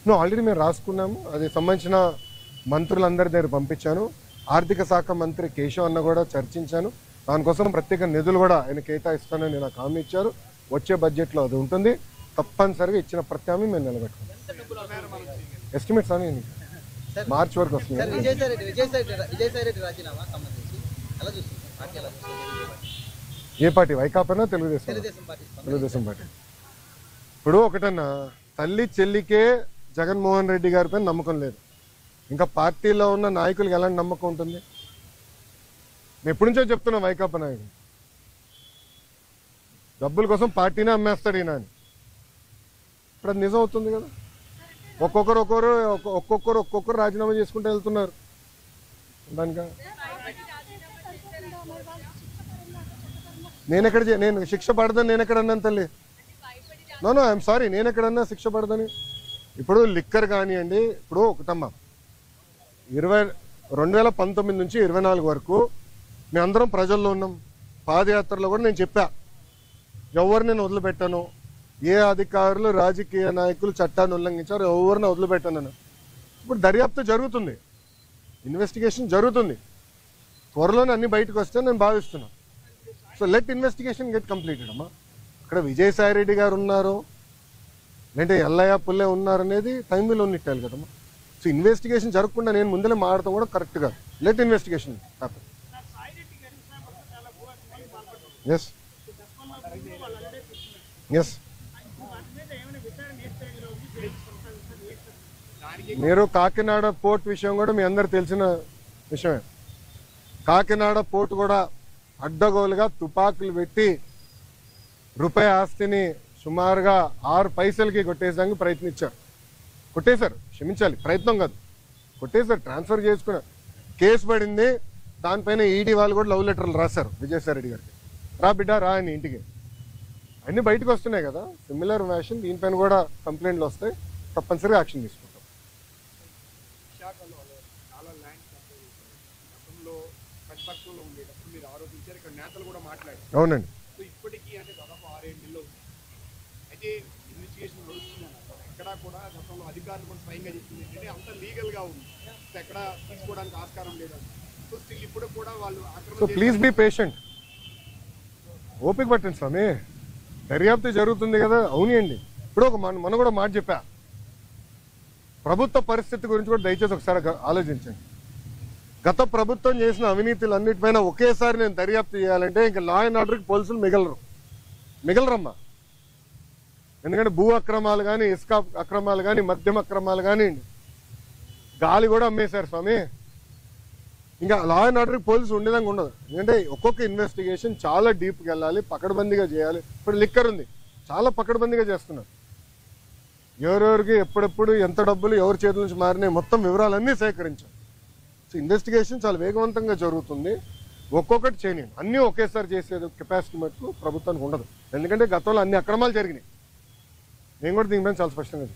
నువ్వు ఆల్రెడీ మేము రాసుకున్నాము. అది సంబంధించిన మంత్రులందరి దగ్గర పంపించాను. ఆర్థిక శాఖ మంత్రి కేశవ్ అన్న కూడా చర్చించాను. దానికోసం ప్రత్యేక నిధులు కూడా ఆయన కేటాయిస్తానని నాకు హామీ ఇచ్చారు. వచ్చే బడ్జెట్లో అది ఉంటుంది. తప్పనిసరిగా ఇచ్చిన ప్రత్యామ్నాయం మేము నిలబెట్టుకుంటాం. ఎస్టిమేట్స్ అని మార్చి వరకు వస్తుంది. ఏ పార్టీ? వైకాపానా తెలుగుదేశం? తెలుగుదేశం పార్టీ. ఇప్పుడు ఒకటన్నా, తల్లి చెల్లికే జగన్మోహన్ రెడ్డి గారి పైన నమ్మకం లేదు. ఇంకా పార్టీలో ఉన్న నాయకులకు ఎలాంటి నమ్మకం ఉంటుంది? మేము ఎప్పటి నుంచో చెప్తున్నాం, వైకాపా నాయకులు డబ్బుల కోసం పార్టీనే అమ్మేస్తాడు ఈయన అని. ఇప్పుడు అది నిజం అవుతుంది కదా. ఒక్కొక్కరు రాజీనామా చేసుకుంటూ వెళ్తున్నారు. దానిక నేను శిక్ష పడదని నేను ఎక్కడన్నాను తల్లి? నో ఐఎమ్ సారీ, నేను ఎక్కడన్నా శిక్ష పడదని? ఇప్పుడు లిక్కర్ కానివ్వండి, ఇప్పుడు ఒకటమ్మా 2019 నుంచి 24 వరకు మేమందరం ప్రజల్లో ఉన్నాం. పాదయాత్రలో కూడా నేను చెప్పా, ఎవరు నేను వదిలిపెట్టాను, ఏ అధికారులు రాజకీయ నాయకులు చట్టాన్ని ఉల్లంఘించారు ఎవరిని వదిలిపెట్టాను. ఇప్పుడు దర్యాప్తు జరుగుతుంది, ఇన్వెస్టిగేషన్ జరుగుతుంది. త్వరలోనే అన్ని బయటకు వస్తే నేను భావిస్తున్నాను. So let investigation get completed అమ్మా. ఇక్కడ విజయసాయి రెడ్డి గారు ఉన్నారు, లేదంటే ఎల్లయ్య పుల్లే ఉన్నారు అనేది టైం విల్ ఉన్నట్టాలి కదమ్మా. సో ఇన్వెస్టిగేషన్ జరగకుండా నేను ముందరే మాట్లాడటం కూడా కరెక్ట్ కాదు. Let investigation happen. Yes yes మీరు కాకినాడ పోర్ట్ విషయం కూడా మీ అందరు తెలిసిన విషయమే. కాకినాడ పోర్ట్ కూడా అడ్డగోలుగా తుపాకులు పెట్టి రూపాయి ఆస్తిని సుమారుగా 6 పైసలకి కొట్టేసానికి ప్రయత్నించారు. కొట్టేశారు, క్షమించాలి, ప్రయత్నం కాదు, కొట్టేశారు, ట్రాన్స్ఫర్ చేసుకున్నారు. కేసు పడింది. దానిపైన ఈడీ వాళ్ళు కూడా లవ్ లెటర్లు రాశారు విజయసాయి రెడ్డి గారికి. రా బిడ్డ రా అని ఇంటికి. అన్నీ బయటకు వస్తున్నాయి కదా. సిమిలర్ ఫ్యాషన్ దీనిపైన కూడా కంప్లైంట్లు వస్తాయి. తప్పనిసరిగా యాక్షన్ తీసుకుంటాం. అవునండి. సో ప్లీజ్ బీ పేషెంట్, ఓపిక పట్టండి స్వామి, దర్యాప్తు జరుగుతుంది కదా. అవునండి. ఇప్పుడు మనం కూడా మాట చెప్పా, ప్రభుత్వ పరిస్థితి గురించి కూడా దయచేసి ఒకసారి ఆలోచించండి. గత ప్రభుత్వం చేసిన అవినీతులు అన్నిటిపైన ఒకేసారి నేను దర్యాప్తు చేయాలంటే ఇంకా లా అండ్ ఆర్డర్కి పోలీసులు మిగలరమ్మా. ఎందుకంటే భూ అక్రమాలు కానీ, ఇసుక అక్రమాలు కానీ, మద్యం అక్రమాలు కానీ, గాలి కూడా అమ్మేశారు స్వామి. ఇంకా లా అండ్ ఆర్డర్కి పోలీసు ఉండేదాకా ఉండదు. ఎందుకంటే ఒక్కొక్క ఇన్వెస్టిగేషన్ చాలా డీప్కి వెళ్ళాలి, పకడ్బందీగా చేయాలి. ఇప్పుడు లిక్కర్ ఉంది, చాలా పకడ్బందీగా చేస్తున్నారు. ఎవరెవరికి ఎప్పుడెప్పుడు ఎంత డబ్బులు ఎవరి చేతుల నుంచి మారినాయి మొత్తం వివరాలన్నీ సేకరించాం. సో ఇన్వెస్టిగేషన్ చాలా వేగవంతంగా జరుగుతుంది. ఒక్కొక్కటి చేయనియండి, అన్నీ ఒకేసారి చేసేది కెపాసిటీ మటుకు ప్రభుత్వానికి ఉండదు. ఎందుకంటే గతంలో అన్ని అక్రమాలు జరిగినాయి. నేను కూడా దీనిపైన చాలా స్పష్టంగా